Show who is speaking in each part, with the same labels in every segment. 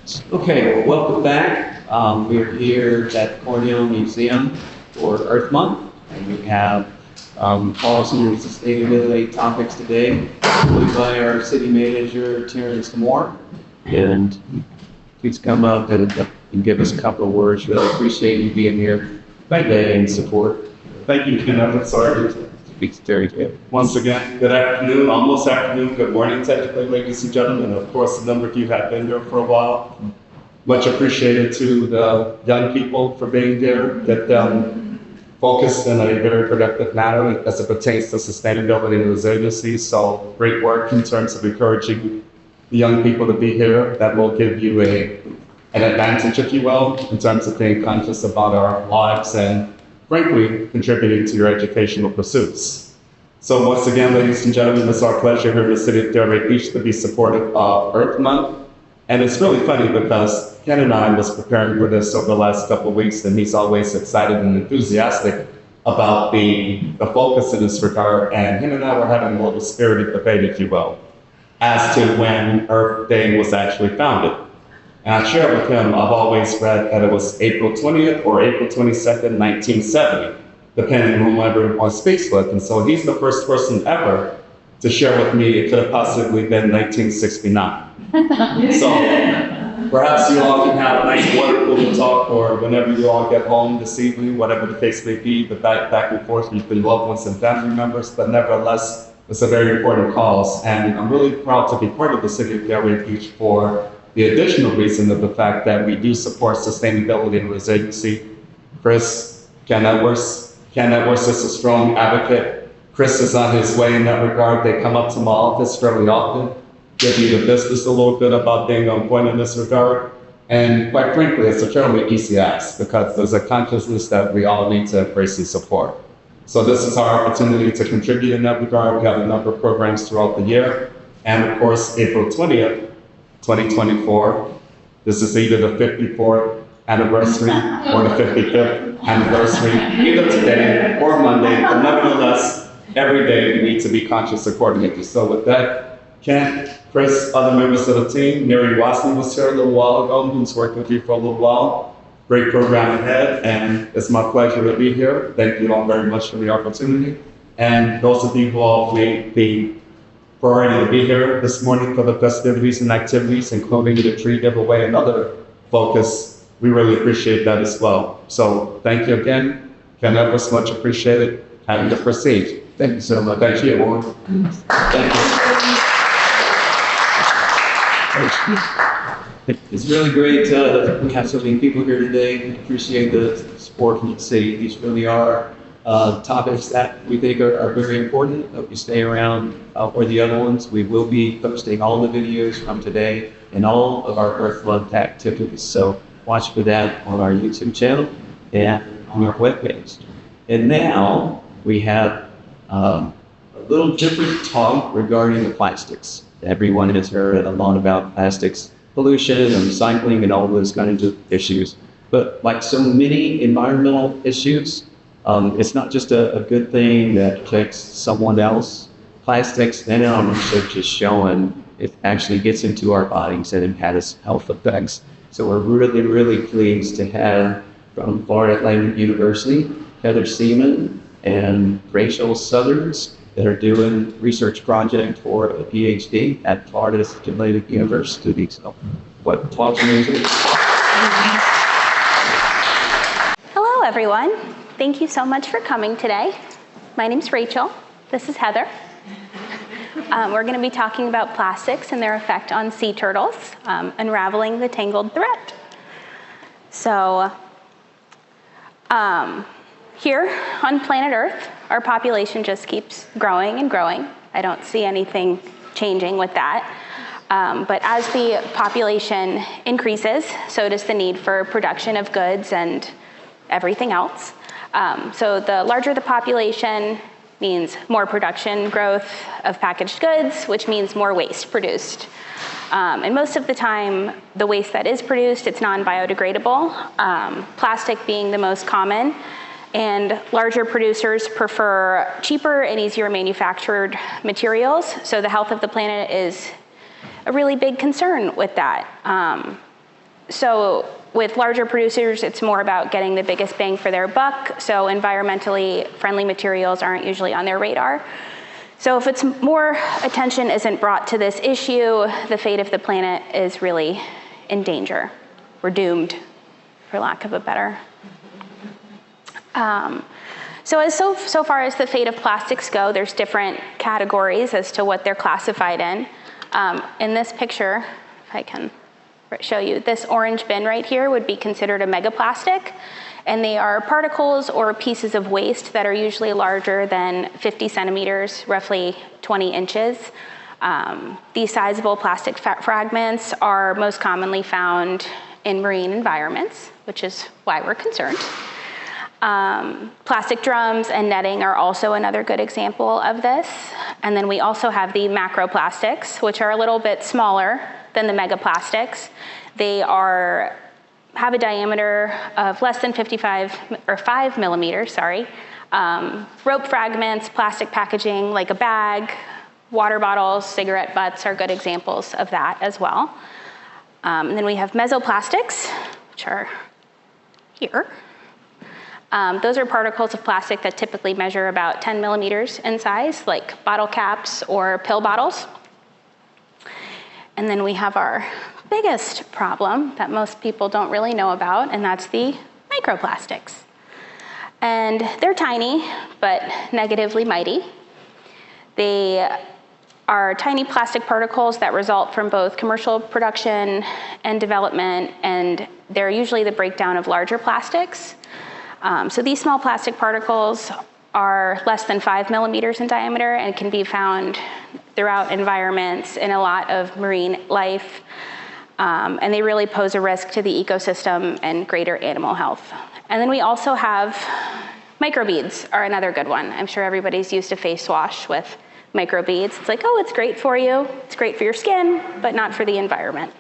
Speaker 1: Okay, well, welcome back. We're here at Cornell Museum for Earth Month, and we have policy and sustainability topics today, joined by our city manager, Terrence Moore. And please come up and give us a couple of words. Really appreciate you being here today and support.
Speaker 2: Thank you, Ken. I'm sorry.
Speaker 1: Speaks very good.
Speaker 2: Once again, good afternoon, almost afternoon, good morning, technically, ladies and gentlemen. Of course, a number of you have been here for a while. Much appreciated to the young people for being here, get them focused in a very productive manner as it pertains to sustainability and resiliency. So great work in terms of encouraging the young people to be here. That will give you an advantage, if you will, in terms of being conscious about our lives and frankly, contributing to your educational pursuits. So once again, ladies and gentlemen, it's our pleasure here in the city of Delray Beach to be supportive of Earth Month. And it's really funny because Ken and I was preparing for this over the last couple of weeks, and he's always excited and enthusiastic about the focus in this regard. And him and I were having more of a spirited debate, if you will, as to when Earth Day was actually founded. And I shared with him, I've always read that it was April 20th or April 22nd, 1970, depending on whoever on speaks with. And so he's the first person ever to share with me it could have possibly been 1969. So perhaps you all can have a nice water cooler talk or whenever you all get home this evening, whatever the case may be, but back and forth between loved ones and family members. But nevertheless, it's a very important cause. And I'm really proud to be part of the city of Delray Beach for the additional reason of the fact that we do support sustainability and resiliency. Ken Edwards is a strong advocate. Chris is on his way in that regard. They come up to my office fairly often, give you the business a little bit about being on point in this regard. And quite frankly, it's a fairly easy ask because there's a consciousness that we all need to embrace and support. So this is our opportunity to contribute in that regard. We have a number of programs throughout the year. And of course, April 20th, 2024. This is either the 54th anniversary or the 55th anniversary, either today or Monday, but nevertheless, every day we need to be conscious accordingly. So with that, Ken, Chris, other members of the team, Mary Wasley was here a little while ago, who's worked with you for a little while. Great program ahead, and it's my pleasure to be here. Thank you all very much for the opportunity. And those of you who all made the priority to be here this morning for the festivities and activities, including the tree giveaway and other focus. We really appreciate that as well. So thank you again. Ken Edwards, much appreciated. Having to proceed.
Speaker 1: Thank you so much.
Speaker 2: Thank you.
Speaker 1: Thank you. It's really great to have so many people here today. Appreciate the support from the city. These really are topics that we think are very important. Hope you stay around for the other ones. We will be posting all the videos from today and all of our Earth Month activities. So watch for that on our YouTube channel and on our webpage. And now we have a little different talk regarding the plastics. Everyone has heard a lot about plastics pollution and recycling and all those kinds of issues. But like so many environmental issues, it's not just a good thing that affects someone else. Plastics and our research is showing it actually gets into our bodies and it has health effects. So we're really, really pleased to have from Florida Atlantic University, Heather Seaman and Rachel Southerns that are doing research project for a PhD at Florida Atlantic University. So what talks music?
Speaker 3: Hello, everyone. Thank you so much for coming today. My name's Rachel. This is Heather. We're going to be talking about plastics and their effect on sea turtles, unraveling the tangled thread. So here on planet Earth, our population just keeps growing and growing. I don't see anything changing with that. But as the population increases, so does the need for production of goods and everything else. So the larger the population means more production growth of packaged goods, which means more waste produced. And most of the time, the waste that is produced, it's non-biodegradable, plastic being the most common. And larger producers prefer cheaper and easier manufactured materials. So the health of the planet is a really big concern with that. So with larger producers, it's more about getting the biggest bang for their buck. So environmentally friendly materials aren't usually on their radar. So if it's more attention isn't brought to this issue, the fate of the planet is really in danger. We're doomed, for lack of a better. So far as the fate of plastics go, there's different categories as to what they're classified in. In this picture, if I can show you, this orange bin right here would be considered a megaplastic, and they are particles or pieces of waste that are usually larger than 50 centimeters, roughly 20 inches. These sizable plastic fragments are most commonly found in marine environments, which is why we're concerned. Plastic drums and netting are also another good example of this. And then we also have the macroplastics, which are a little bit smaller than the megaplastics. They have a diameter of less than 5 millimeters, rope fragments, plastic packaging like a bag, water bottles, cigarette butts are good examples of that as well. And then we have mesoplastics, which are here. Those are particles of plastic that typically measure about 10 millimeters in size, like bottle caps or pill bottles. And then we have our biggest problem that most people don't really know about, and that's the microplastics. And they're tiny, but negatively mighty. They are tiny plastic particles that result from both commercial production and development, and they're usually the breakdown of larger plastics. So these small plastic particles are less than 5 millimeters in diameter and can be found throughout environments in a lot of marine life. And they really pose a risk to the ecosystem and greater animal health. And then we also have microbeads are another good one. I'm sure everybody's used a face wash with microbeads. It's like, oh, it's great for you. It's great for your skin, but not for the environment.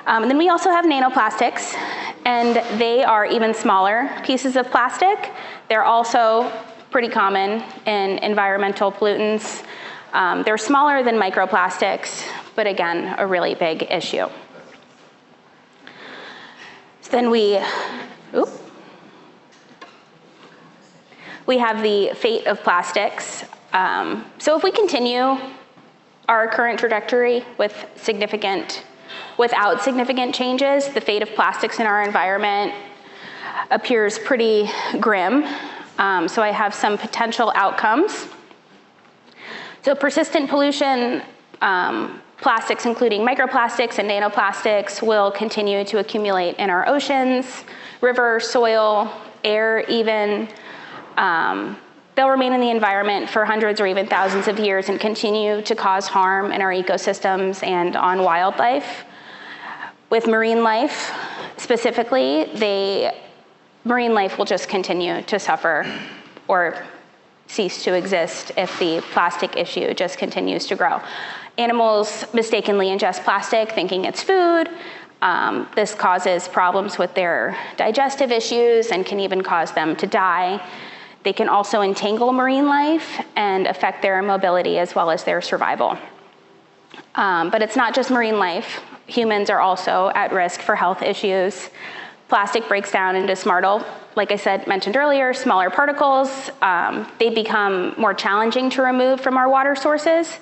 Speaker 3: And then we also have nanoplastics, and they are even smaller pieces of plastic. They're also pretty common in environmental pollutants. They're smaller than microplastics, but again, a really big issue. So then we have the fate of plastics. So if we continue our current trajectory without significant changes, the fate of plastics in our environment appears pretty grim. So I have some potential outcomes. So persistent pollution, plastics including microplastics and nanoplastics will continue to accumulate in our oceans, rivers, soil, air even. They'll remain in the environment for hundreds or even thousands of years and continue to cause harm in our ecosystems and on wildlife. With marine life, specifically, marine life will just continue to suffer or cease to exist if the plastic issue just continues to grow. Animals mistakenly ingest plastic thinking it's food. This causes problems with their digestive issues and can even cause them to die. They can also entangle marine life and affect their mobility as well as their survival. But it's not just marine life. Humans are also at risk for health issues. Plastic breaks down into like I mentioned earlier, smaller particles. They become more challenging to remove from our water sources,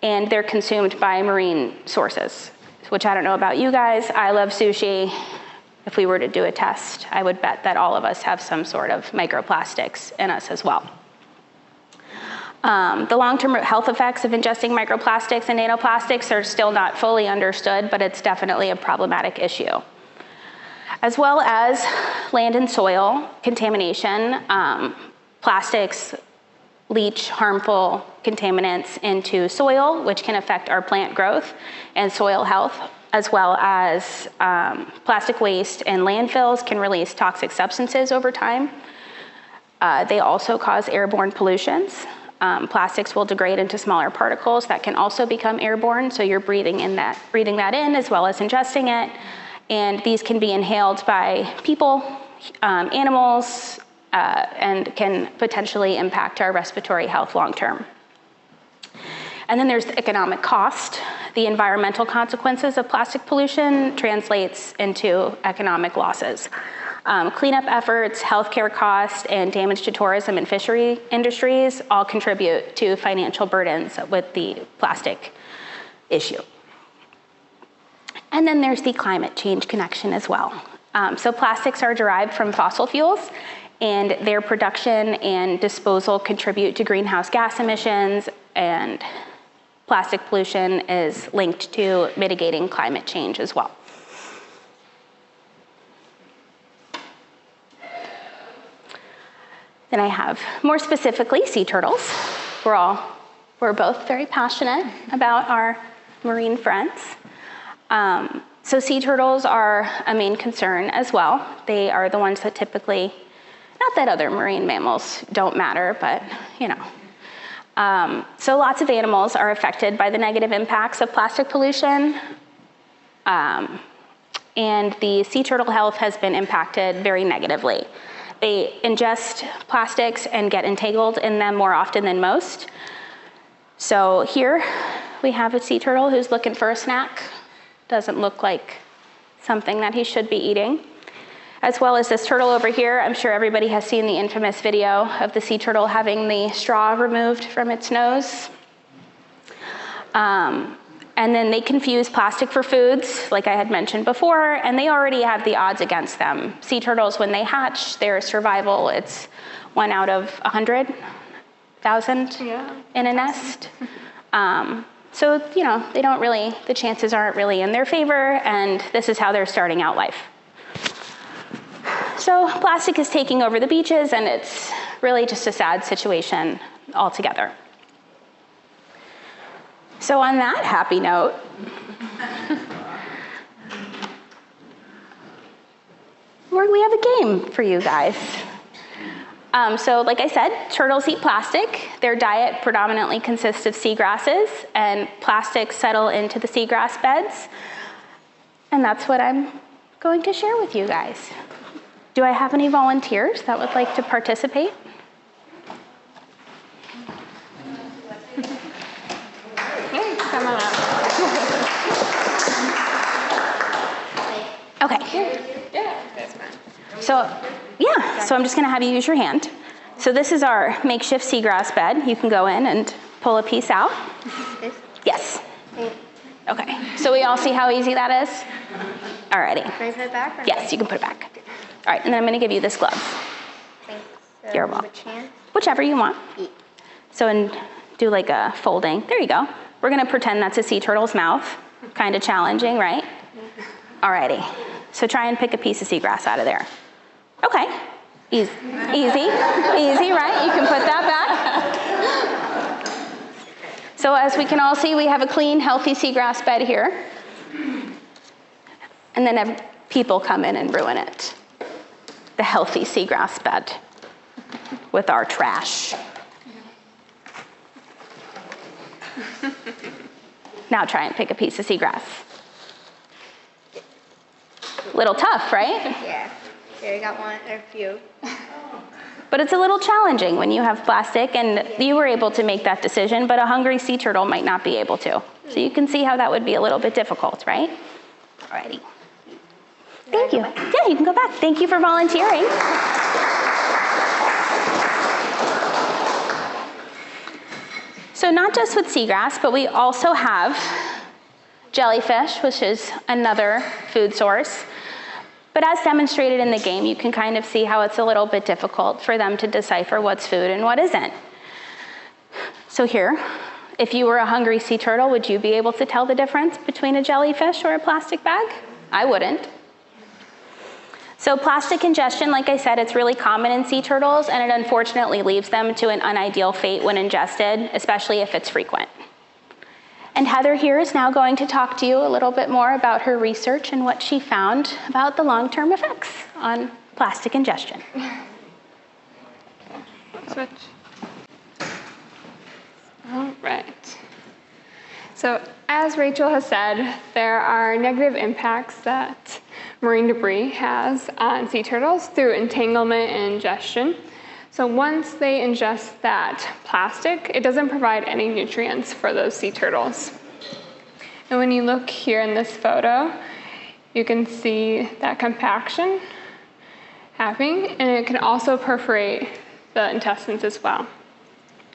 Speaker 3: and they're consumed by marine sources, which I don't know about you guys. I love sushi. If we were to do a test, I would bet that all of us have some sort of microplastics in us as well. The long-term health effects of ingesting microplastics and nanoplastics are still not fully understood, but it's definitely a problematic issue. As well as land and soil contamination, plastics leach harmful contaminants into soil, which can affect our plant growth and soil health, as well as plastic waste and landfills can release toxic substances over time. They also cause airborne pollutions. Plastics will degrade into smaller particles that can also become airborne, so you're breathing that in as well as ingesting it. And these can be inhaled by people, animals, and can potentially impact our respiratory health long term. And then there's the economic cost the environmental consequences of plastic pollution translates into economic losses. Cleanup efforts, healthcare costs, and damage to tourism and fishery industries all contribute to financial burdens with the plastic issue. And then there's the climate change connection as well. So plastics are derived from fossil fuels, and their production and disposal contribute to greenhouse gas emissions, and plastic pollution is linked to mitigating climate change as well. Then I have, more specifically, sea turtles. We're both very passionate about our marine friends. So sea turtles are a main concern as well. They are the ones that typically, not that other marine mammals don't matter, but you know. So lots of animals are affected by the negative impacts of plastic pollution. And the sea turtle health has been impacted very negatively. They ingest plastics and get entangled in them more often than most. So here we have a sea turtle who's looking for a snack. Doesn't look like something that he should be eating. As well as this turtle over here. I'm sure everybody has seen the infamous video of the sea turtle having the straw removed from its nose. And then they confuse plastic for foods, like I had mentioned before, and they already have the odds against them. Sea turtles, when they hatch, their survival, it's 1 out of 100,000 in a nest. So, you know, they don't really, the chances aren't really in their favor, and this is how they're starting out life. So plastic is taking over the beaches, and it's really just a sad situation altogether. So on that happy note, we have a game for you guys. So like I said, turtles eat plastic. Their diet predominantly consists of seagrasses, and plastics settle into the seagrass beds. And that's what I'm going to share with you guys. Do I have any volunteers that would like to participate?
Speaker 4: Come on up.
Speaker 3: Okay.
Speaker 4: Yeah, that's fine.
Speaker 3: So I'm just gonna have you use your hand. So this is our makeshift seagrass bed. You can go in and pull a piece out.
Speaker 4: This?
Speaker 3: Yes. Okay, so we all see how easy that is? Alrighty.
Speaker 4: Can I put it back? Or
Speaker 3: Yes, you can put it back. All right, and then I'm gonna give you this glove.
Speaker 4: Thanks. So
Speaker 3: You're welcome.
Speaker 4: which hand?
Speaker 3: Whichever you want.
Speaker 4: Eat.
Speaker 3: So and do like a folding. There you go. We're gonna pretend that's a sea turtle's mouth. Kind of challenging, right? Alrighty. So try and pick a piece of seagrass out of there. Okay. Easy, right? You can put that back. So as we can all see, we have a clean, healthy seagrass bed here. And then people come in and ruin it. The healthy seagrass bed with our trash. Now try and pick a piece of seagrass. Little tough, right?
Speaker 4: Yeah. Here, I got one, or a few.
Speaker 3: But it's a little challenging when you have plastic, and you were able to make that decision, but a hungry sea turtle might not be able to. So you can see how that would be a little bit difficult, right? Alrighty. Thank you. Yeah, you can go back. Thank you for volunteering. So not just with seagrass, but we also have jellyfish, which is another food source. But as demonstrated in the game, you can kind of see how it's a little bit difficult for them to decipher what's food and what isn't. So here, if you were a hungry sea turtle, would you be able to tell the difference between a jellyfish or a plastic bag? I wouldn't. So plastic ingestion, like I said, it's really common in sea turtles, and it unfortunately leaves them to an unideal fate when ingested, especially if it's frequent. And Heather here is now going to talk to you a little bit more about her research and what she found about the long-term effects on plastic ingestion.
Speaker 5: Switch. All right. So as Rachel has said, there are negative impacts that marine debris has on sea turtles through entanglement and ingestion. So once they ingest that plastic, it doesn't provide any nutrients for those sea turtles. And when you look here in this photo, you can see that compaction happening, and it can also perforate the intestines as well.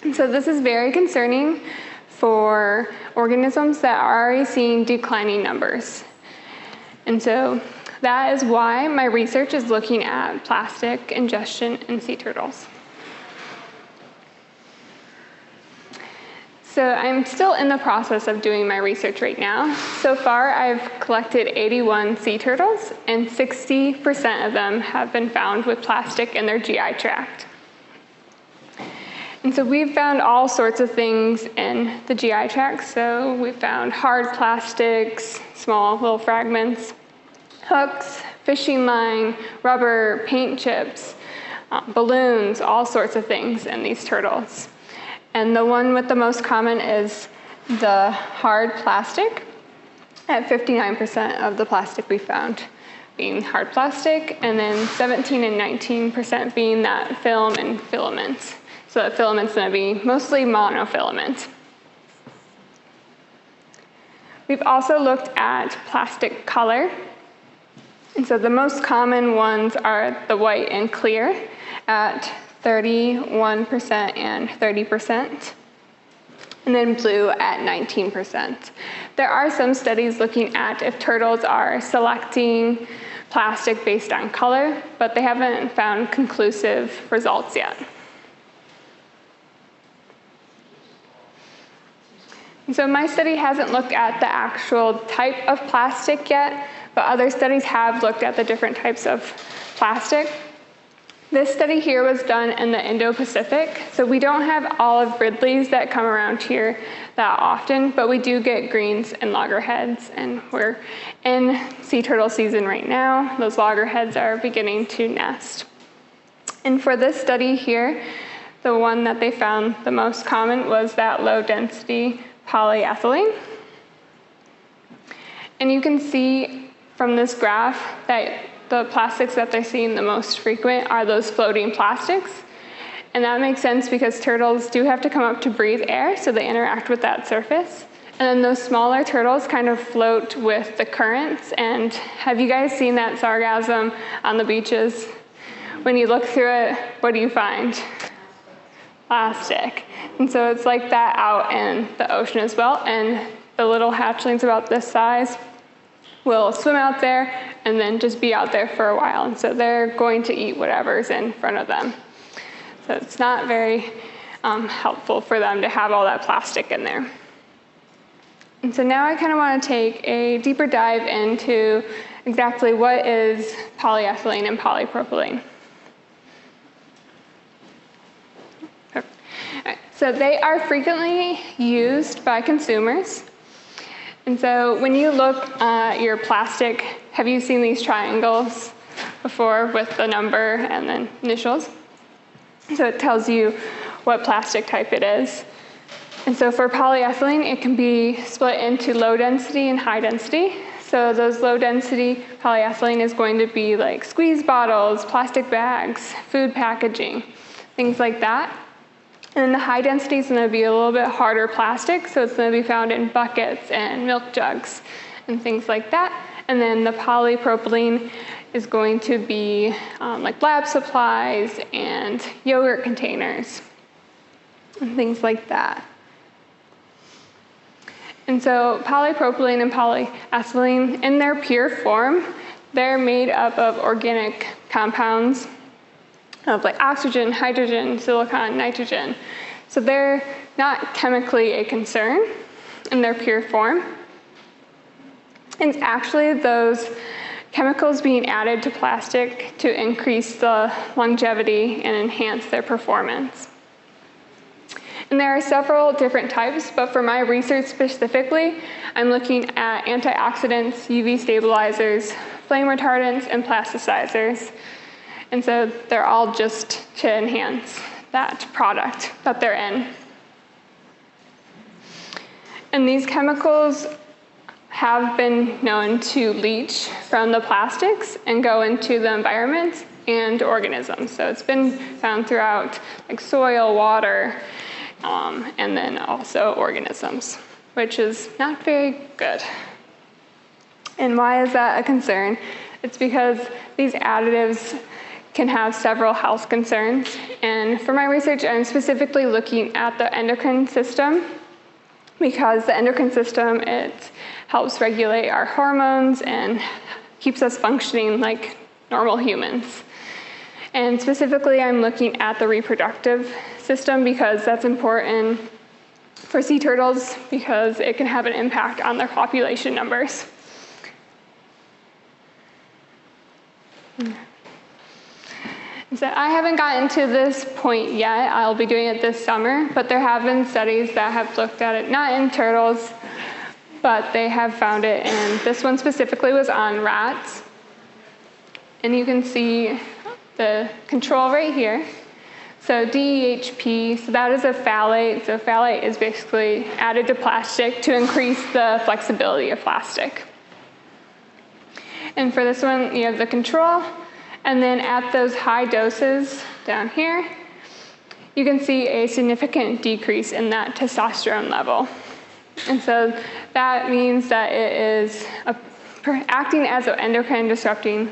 Speaker 5: And so this is very concerning for organisms that are already seeing declining numbers. And so that is why my research is looking at plastic ingestion in sea turtles. So I'm still in the process of doing my research right now. So far, I've collected 81 sea turtles, and 60% of them have been found with plastic in their GI tract. And so we've found all sorts of things in the GI tract. So we found hard plastics, small little fragments, hooks, fishing line, rubber, paint chips, balloons, all sorts of things in these turtles. And the one with the most common is the hard plastic, at 59% of the plastic we found being hard plastic, and then 17 and 19% being that film and filaments. So that filament's going to be mostly monofilament. We've also looked at plastic color. And so the most common ones are the white and clear at 31% and 30%, and then blue at 19%. There are some studies looking at if turtles are selecting plastic based on color, but they haven't found conclusive results yet. And so my study hasn't looked at the actual type of plastic yet, but other studies have looked at the different types of plastic. This study here was done in the Indo-Pacific, so we don't have olive ridleys that come around here that often, but we do get greens and loggerheads, and we're in sea turtle season right now. Those loggerheads are beginning to nest. And for this study here, the one that they found the most common was that low-density polyethylene. And you can see from this graph that the plastics that they're seeing the most frequent are those floating plastics. And that makes sense because turtles do have to come up to breathe air, so they interact with that surface. And then those smaller turtles kind of float with the currents. And have you guys seen that sargassum on the beaches? When you look through it, what do you find? Plastic. And so it's like that out in the ocean as well. And the little hatchlings about this size will swim out there and then just be out there for a while. And so they're going to eat whatever's in front of them. So it's not very helpful for them to have all that plastic in there. And so now I kind of want to take a deeper dive into exactly what is polyethylene and polypropylene. So they are frequently used by consumers. And so when you look at your plastic, have you seen these triangles before with the number and then initials? So it tells you what plastic type it is. And so for polyethylene, it can be split into low density and high density. So those low density polyethylene is going to be like squeeze bottles, plastic bags, food packaging, things like that. And then the high density is going to be a little bit harder plastic, so it's going to be found in buckets and milk jugs and things like that. And then the polypropylene is going to be like lab supplies and yogurt containers and things like that. And so polypropylene and polyethylene, in their pure form, they're made up of organic compounds of like oxygen, hydrogen, silicon, nitrogen. So they're not chemically a concern in their pure form. It's actually those chemicals being added to plastic to increase the longevity and enhance their performance. And there are several different types, but for my research specifically, I'm looking at antioxidants, UV stabilizers, flame retardants, and plasticizers. And so they're all just to enhance that product that they're in. And these chemicals have been known to leach from the plastics and go into the environment and organisms. So it's been found throughout like soil, water, and then also organisms. which is not very good. And why is that a concern? It's because these additives can have several health concerns. And for my research, I'm specifically looking at the endocrine system, because the endocrine system, it helps regulate our hormones and keeps us functioning like normal humans. And specifically, I'm looking at the reproductive system because that's important for sea turtles because it can have an impact on their population numbers. So I haven't gotten to this point yet. I'll be doing it this summer, but there have been studies that have looked at it, not in turtles, but they have found it, and this one specifically was on rats. And you can see the control right here. So DEHP, so that is a phthalate. So phthalate is basically added to plastic to increase the flexibility of plastic. And for this one, you have the control. And then at those high doses down here, you can see a significant decrease in that testosterone level. And so that means that it is acting as an endocrine disrupting,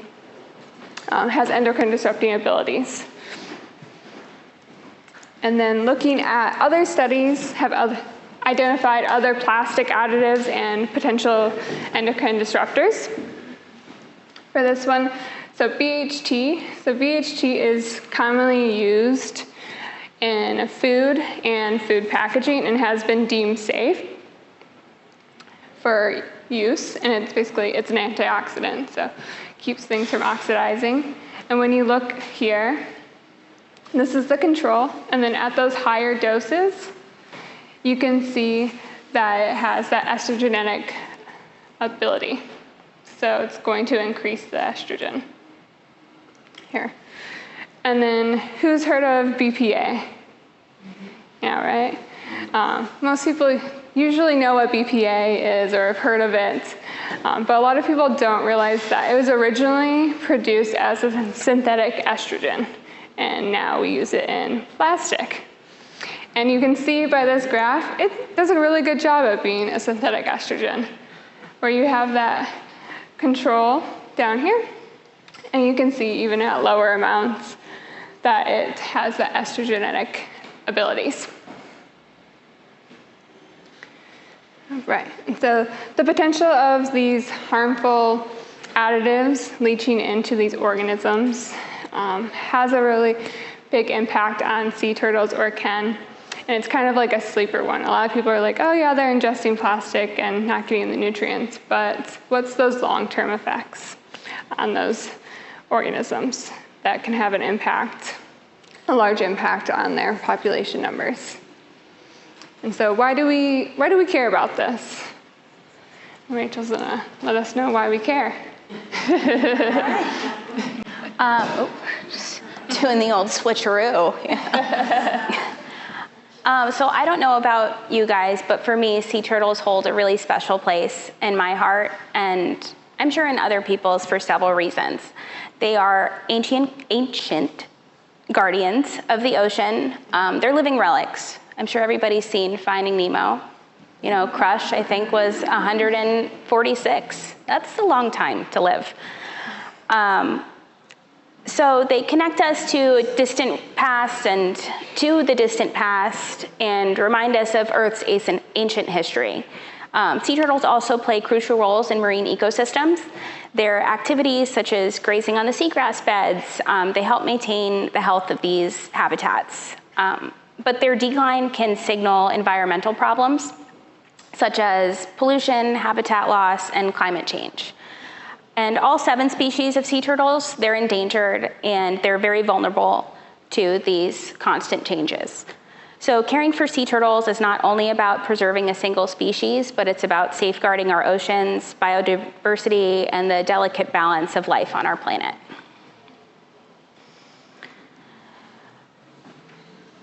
Speaker 5: has endocrine disrupting abilities. And then looking at other studies have identified other plastic additives and potential endocrine disruptors. For this one, so BHT. So BHT is commonly used in food and food packaging and has been deemed safe for use. And it's basically, it's an antioxidant, so it keeps things from oxidizing. And when you look here, this is the control. And then at those higher doses, you can see that it has that estrogenic ability. So it's going to increase the estrogen. Here. And then who's heard of BPA? Yeah, right? Most people usually know what BPA is or have heard of it, but a lot of people don't realize that it was originally produced as a synthetic estrogen, and now we use it in plastic. And you can see by this graph, it does a really good job at being a synthetic estrogen, where you have that control down here, and you can see even at lower amounts that it has the estrogenic abilities. Right, so the potential of these harmful additives leaching into these organisms has a really big impact on sea turtles, or can, and it's kind of like a sleeper one. A lot of people are like, oh yeah, they're ingesting plastic and not getting the nutrients, but what's those long-term effects on those organisms that can have an impact, a large impact on their population numbers? And so why do we care about this? Rachel's gonna let us know why we care.
Speaker 3: Just doing the old switcheroo. So I don't know about you guys, but for me, sea turtles hold a really special place in my heart, and I'm sure in other people's for several reasons. They are ancient guardians of the ocean. They're living relics. I'm sure everybody's seen Finding Nemo. You know, Crush, I think, was 146. That's a long time to live. So they connect us to distant past and to the distant past and remind us of Earth's ancient history. Sea turtles also play crucial roles in marine ecosystems. Their activities, such as grazing on the seagrass beds, they help maintain the health of these habitats. But their decline can signal environmental problems, such as pollution, habitat loss, and climate change. And all 7 species of sea turtles, they're endangered, and they're very vulnerable to these constant changes. So caring for sea turtles is not only about preserving a single species, but it's about safeguarding our oceans, biodiversity, and the delicate balance of life on our planet.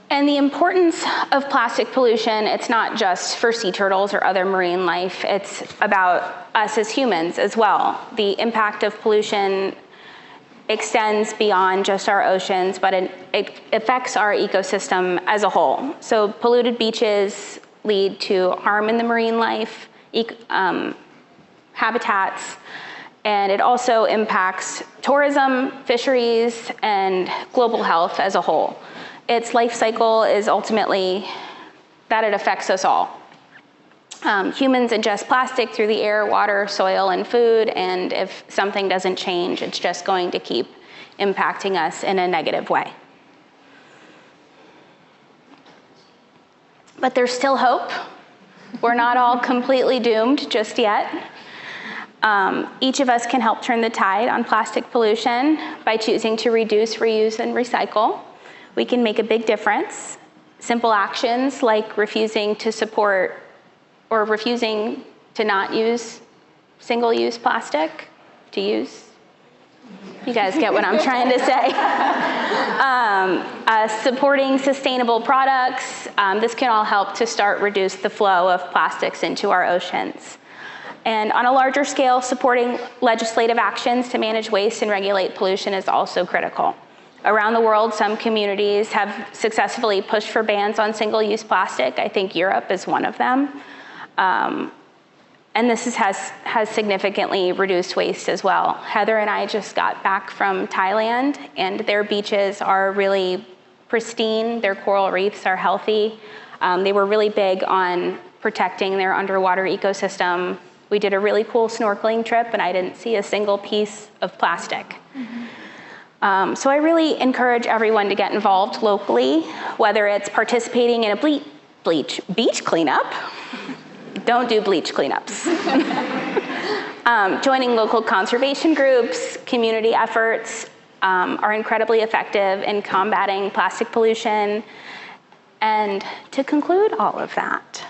Speaker 3: And the importance of plastic pollution, it's not just for sea turtles or other marine life, it's about us as humans as well. The impact of pollution extends beyond just our oceans, but it affects our ecosystem as a whole. So polluted beaches lead to harm in the marine life, habitats, and it also impacts tourism, fisheries, and global health as a whole. Its life cycle is ultimately that it affects us all. Humans ingest plastic through the air, water, soil, and food, and if something doesn't change, it's just going to keep impacting us in a negative way. But there's still hope. We're not all completely doomed just yet. Each of us can help turn the tide on plastic pollution by choosing to reduce, reuse, and recycle. We can make a big difference. Simple actions like refusing to support or refusing to not use single-use plastic, to use. You guys get what I'm trying to say. Supporting sustainable products. This can all help to start reduce the flow of plastics into our oceans. And on a larger scale, supporting legislative actions to manage waste and regulate pollution is also critical. Around the world, some communities have successfully pushed for bans on single-use plastic. I think Europe is one of them. And this has significantly reduced waste as well. Heather and I just got back from Thailand, and their beaches are really pristine. Their coral reefs are healthy. They were really big on protecting their underwater ecosystem. We did a really cool snorkeling trip, and I didn't see a single piece of plastic. Mm-hmm. So I really encourage everyone to get involved locally, whether it's participating in a beach cleanup. Don't do bleach cleanups. Joining local conservation groups, community efforts are incredibly effective in combating plastic pollution. And to conclude all of that,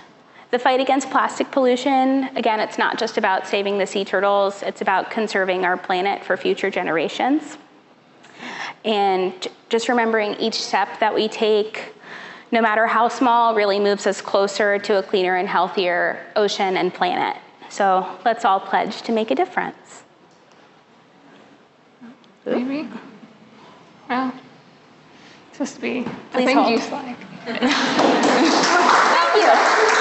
Speaker 3: the fight against plastic pollution, again, it's not just about saving the sea turtles, it's about conserving our planet for future generations. And just remembering each step that we take, no matter how small, really moves us closer to a cleaner and healthier ocean and planet. So let's all pledge to make a difference.
Speaker 5: Maybe. Well, it's supposed to be a
Speaker 3: Please
Speaker 5: thank
Speaker 3: hold.
Speaker 5: you slide.
Speaker 3: Thank you.